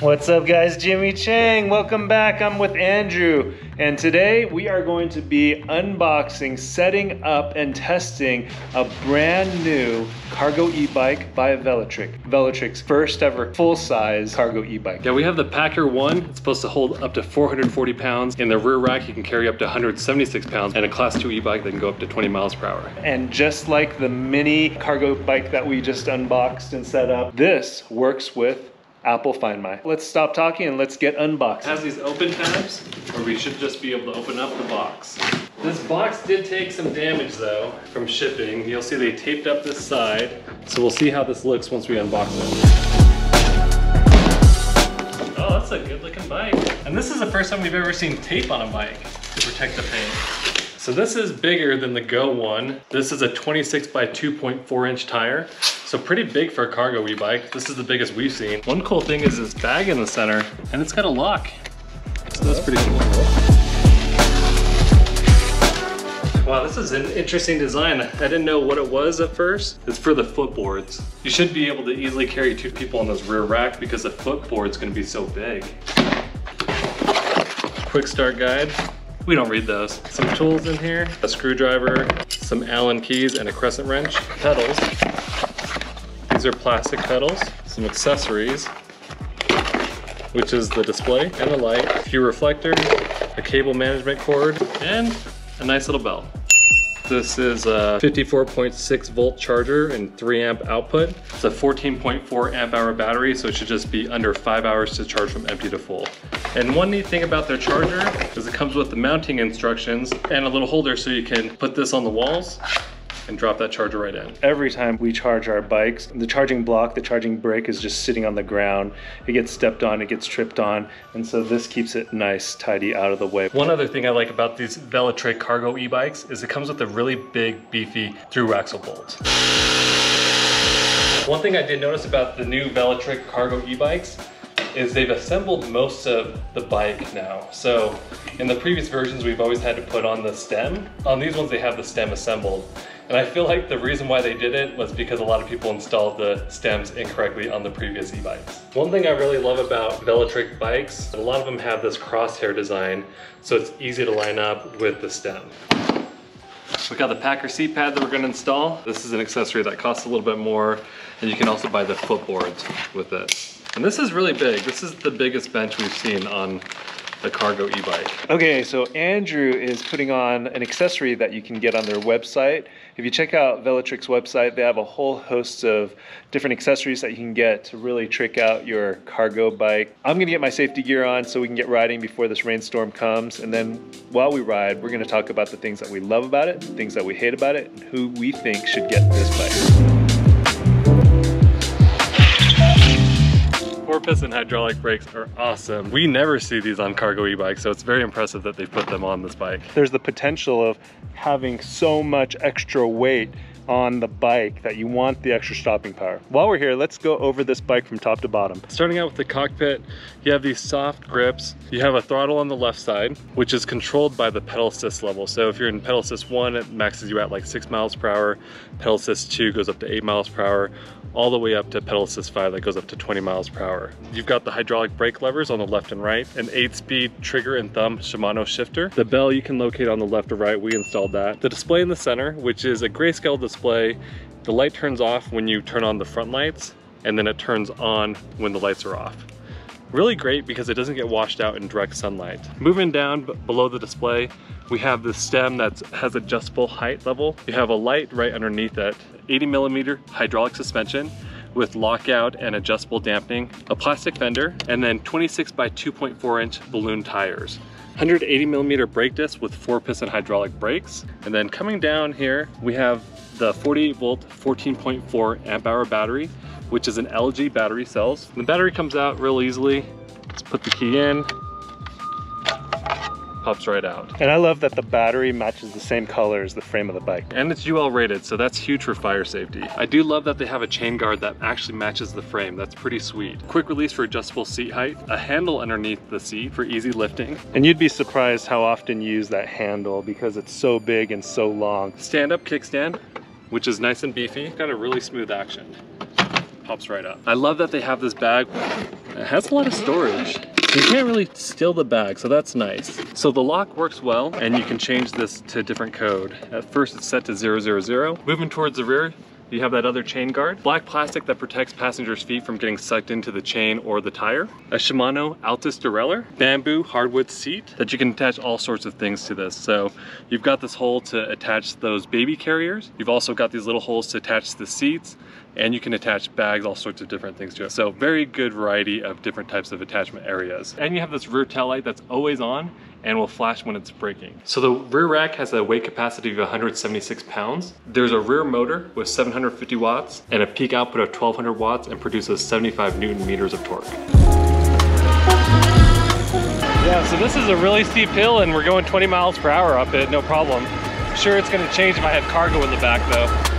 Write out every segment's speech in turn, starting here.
What's up guys, Jimmy Chang, welcome back. I'm with Andrew and today we are going to be unboxing, setting up and testing a brand new cargo e-bike by Velotric. Velotric's first ever full-size cargo e-bike. Yeah, we have the Packer 1. It's supposed to hold up to 440 pounds. In the rear rack you can carry up to 176 pounds, and a class 2 e-bike that can go up to 20 miles per hour. And just like the mini cargo bike that we just unboxed and set up, this works with Apple Find My. Let's stop talking and let's get unboxing. It has these open tabs where we should just be able to open up the box. This box did take some damage though from shipping. You'll see they taped up this side. So we'll see how this looks once we unbox it. Oh, that's a good looking bike. And this is the first time we've ever seen tape on a bike to protect the paint. So this is bigger than the Go 1. This is a 26 by 2.4 inch tire. So pretty big for a cargo e-bike. This is the biggest we've seen. One cool thing is this bag in the center, and it's got a lock. So that's pretty cool. Wow, this is an interesting design. I didn't know what it was at first. It's for the footboards. You should be able to easily carry 2 people on this rear rack because the footboard's gonna be so big. Quick start guide. We don't read those. Some tools in here, a screwdriver, some Allen keys, and a crescent wrench. Pedals. These are plastic pedals. Some accessories, which is the display and the light, a few reflectors, a cable management cord, and a nice little belt. This is a 54.6 volt charger and 3 amp output. It's a 14.4 amp hour battery, so it should just be under 5 hours to charge from empty to full. And one neat thing about their charger is it comes with the mounting instructions and a little holder so you can put this on the walls and drop that charger right in. Every time we charge our bikes, the charging block, the charging brick is just sitting on the ground. It gets stepped on, it gets tripped on, and so this keeps it nice, tidy, out of the way. One other thing I like about these Velotric cargo e-bikes is it comes with a really big, beefy through axle bolt. One thing I did notice about the new Velotric cargo e-bikes is they've assembled most of the bike now. So in the previous versions, we've always had to put on the stem. On these ones, they have the stem assembled. And I feel like the reason why they did it was because a lot of people installed the stems incorrectly on the previous e-bikes. One thing I really love about Velotric bikes, a lot of them have this crosshair design, so it's easy to line up with the stem. We got the Packer seat pad that we're gonna install. This is an accessory that costs a little bit more, and you can also buy the footboards with it. And this is really big. This is the biggest bench we've seen on the cargo e-bike. Okay, so Andrew is putting on an accessory that you can get on their website. If you check out Velotric's website, they have a whole host of different accessories that you can get to really trick out your cargo bike. I'm gonna get my safety gear on so we can get riding before this rainstorm comes. And then while we ride, we're gonna talk about the things that we love about it, the things that we hate about it, and who we think should get this bike. 4-piston hydraulic brakes are awesome. We never see these on cargo e-bikes, so it's very impressive that they put them on this bike. There's the potential of having so much extra weight on the bike that you want the extra stopping power. While we're here, let's go over this bike from top to bottom. Starting out with the cockpit, you have these soft grips. You have a throttle on the left side, which is controlled by the pedal assist level. So if you're in pedal assist 1, it maxes you at like 6 miles per hour. Pedal assist 2 goes up to 8 miles per hour, all the way up to pedal assist 5 that goes up to 20 miles per hour. You've got the hydraulic brake levers on the left and right, an 8-speed trigger and thumb Shimano shifter. The bell you can locate on the left or right, we installed that. The display in the center, which is a grayscale display. The light turns off when you turn on the front lights, and then it turns on when the lights are off. Really great because it doesn't get washed out in direct sunlight. Moving down below the display, we have the stem that has adjustable height level. You have a light right underneath it, 80mm hydraulic suspension with lockout and adjustable dampening, a plastic fender, and then 26 by 2.4 inch balloon tires. 180mm brake disc with 4-piston hydraulic brakes. And then coming down here, we have the 48 volt 14.4 amp hour battery, which is an LG battery cells. The battery comes out real easily. Let's put the key in. Pops right out. And I love that the battery matches the same color as the frame of the bike. And it's UL rated, so that's huge for fire safety. I do love that they have a chain guard that actually matches the frame. That's pretty sweet. Quick release for adjustable seat height, a handle underneath the seat for easy lifting. And you'd be surprised how often you use that handle because it's so big and so long. Stand-up kickstand, which is nice and beefy. Got a really smooth action. pops right up. I love that they have this bag. It has a lot of storage. You can't really steal the bag, so that's nice. So the lock works well, and you can change this to a different code. At first it's set to 000. Moving towards the rear, you have that other chain guard. Black plastic that protects passengers' feet from getting sucked into the chain or the tire. A Shimano Altus derailleur. Bamboo hardwood seat that you can attach all sorts of things to this. So you've got this hole to attach those baby carriers. You've also got these little holes to attach the seats, and you can attach bags, all sorts of different things to it. So very good variety of different types of attachment areas. And you have this rear tail light that's always on and will flash when it's braking. So the rear rack has a weight capacity of 176 pounds. There's a rear motor with 750 watts and a peak output of 1200 watts and produces 75 Newton meters of torque. Yeah, so this is a really steep hill and we're going 20 miles per hour up it, no problem. Sure, it's gonna change if I had cargo in the back though.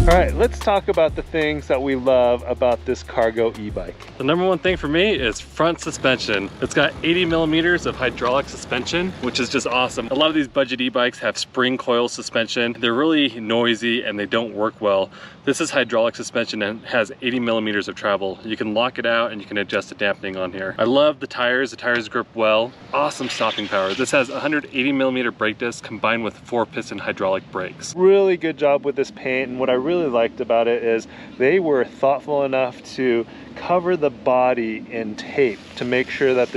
All right, let's talk about the things that we love about this cargo e-bike. The number one thing for me is front suspension. It's got 80 millimeters of hydraulic suspension, which is just awesome. A lot of these budget e-bikes have spring coil suspension. They're really noisy and they don't work well. This is hydraulic suspension and has 80 millimeters of travel. You can lock it out and you can adjust the dampening on here. I love the tires grip well. Awesome stopping power. This has 180 millimeter brake discs combined with 4-piston hydraulic brakes. Really good job with this paint, and what I really liked about it is they were thoughtful enough to cover the body in tape to make sure that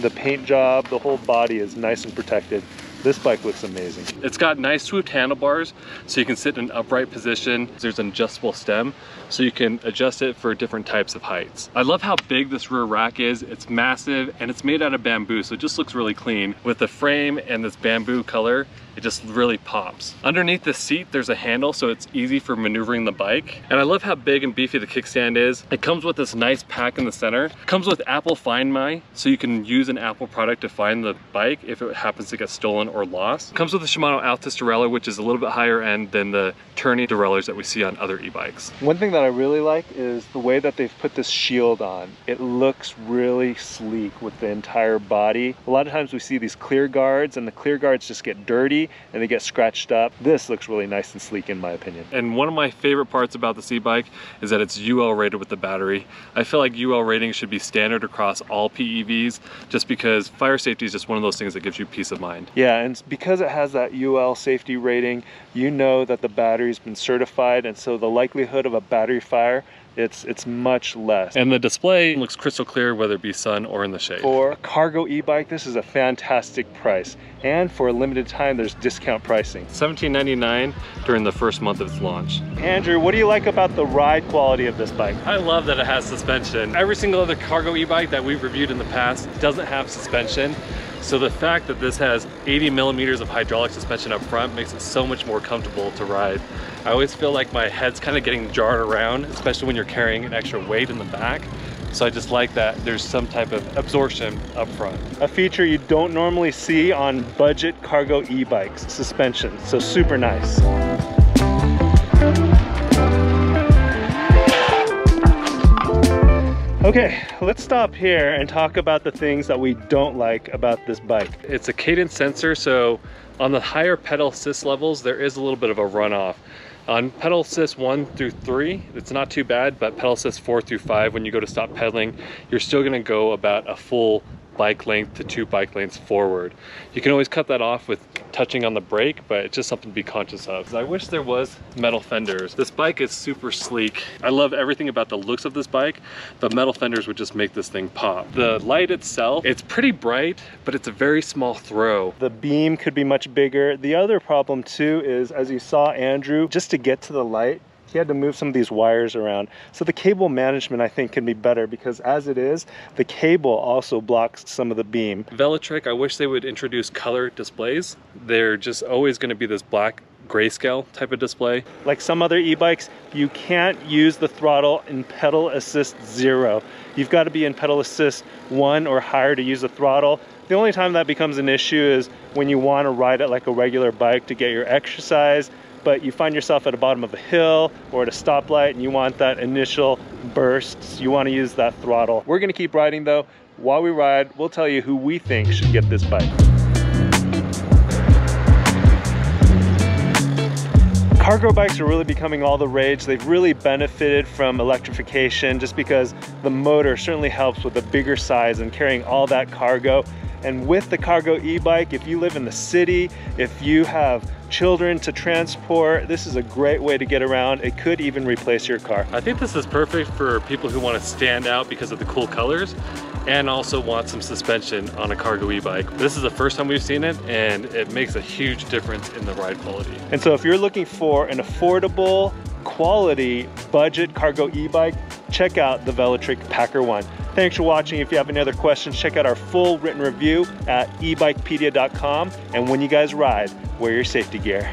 the paint job, the whole body is nice and protected. This bike looks amazing. It's got nice swooped handlebars, so you can sit in an upright position. There's an adjustable stem, so you can adjust it for different types of heights. I love how big this rear rack is. It's massive, and it's made out of bamboo, so it just looks really clean. With the frame and this bamboo color, it just really pops. Underneath the seat, there's a handle, so it's easy for maneuvering the bike. And I love how big and beefy the kickstand is. It comes with this nice pack in the center. It comes with Apple Find My, so you can use an Apple product to find the bike if it happens to get stolen or lost. It comes with the Shimano Altus derailleur, which is a little bit higher end than the turning derailleurs that we see on other e-bikes. One thing that I really like is the way that they've put this shield on. It looks really sleek with the entire body. A lot of times we see these clear guards, and the clear guards just get dirty and they get scratched up. This looks really nice and sleek in my opinion. And one of my favorite parts about this e-bike is that it's UL rated with the battery. I feel like UL rating should be standard across all PEVs, just because fire safety is just one of those things that gives you peace of mind. Yeah, and because it has that UL safety rating, you know that the battery's been certified, and so the likelihood of a battery fire, it's much less. And the display looks crystal clear whether it be sun or in the shade. For a cargo e-bike, this is a fantastic price. And for a limited time, there's discount pricing. $17.99 during the first month of its launch. Andrew, what do you like about the ride quality of this bike? I love that it has suspension. Every single other cargo e-bike that we've reviewed in the past doesn't have suspension. So the fact that this has 80 millimeters of hydraulic suspension up front makes it so much more comfortable to ride. I always feel like my head's kind of getting jarred around, especially when you're carrying an extra weight in the back. So I just like that there's some type of absorption up front. A feature you don't normally see on budget cargo e-bikes, suspension. So super nice. Okay, let's stop here and talk about the things that we don't like about this bike. It's a cadence sensor, so on the higher pedal assist levels, there is a little bit of a runoff. On pedal assist 1 through 3, it's not too bad, but pedal assist 4 through 5, when you go to stop pedaling, you're still gonna go about a full bike length to 2 bike lengths forward. You can always cut that off with touching on the brake, but it's just something to be conscious of. I wish there was metal fenders. This bike is super sleek. I love everything about the looks of this bike, but metal fenders would just make this thing pop. The light itself, it's pretty bright, but it's a very small throw. The beam could be much bigger. The other problem too is, as you saw Andrew, just to get to the light, he had to move some of these wires around. So the cable management, I think, can be better, because as it is, the cable also blocks some of the beam. Velotric, I wish they would introduce color displays. They're just always gonna be this black grayscale type of display. Like some other e-bikes, you can't use the throttle in pedal assist 0. You've got to be in pedal assist 1 or higher to use the throttle. The only time that becomes an issue is when you want to ride it like a regular bike to get your exercise, but you find yourself at the bottom of a hill or at a stoplight and you want that initial burst, so you want to use that throttle. We're going to keep riding though. While we ride, we'll tell you who we think should get this bike. Cargo bikes are really becoming all the rage. They've really benefited from electrification just because the motor certainly helps with a bigger size and carrying all that cargo. And with the cargo e-bike, if you live in the city, if you have children to transport, this is a great way to get around. It could even replace your car. I think this is perfect for people who want to stand out because of the cool colors and also want some suspension on a cargo e-bike. This is the first time we've seen it, and it makes a huge difference in the ride quality. And so if you're looking for an affordable, quality, budget cargo e-bike, check out the Velotric Packer one. Thanks for watching. If you have any other questions, check out our full written review at ebikepedia.com. And when you guys ride, wear your safety gear.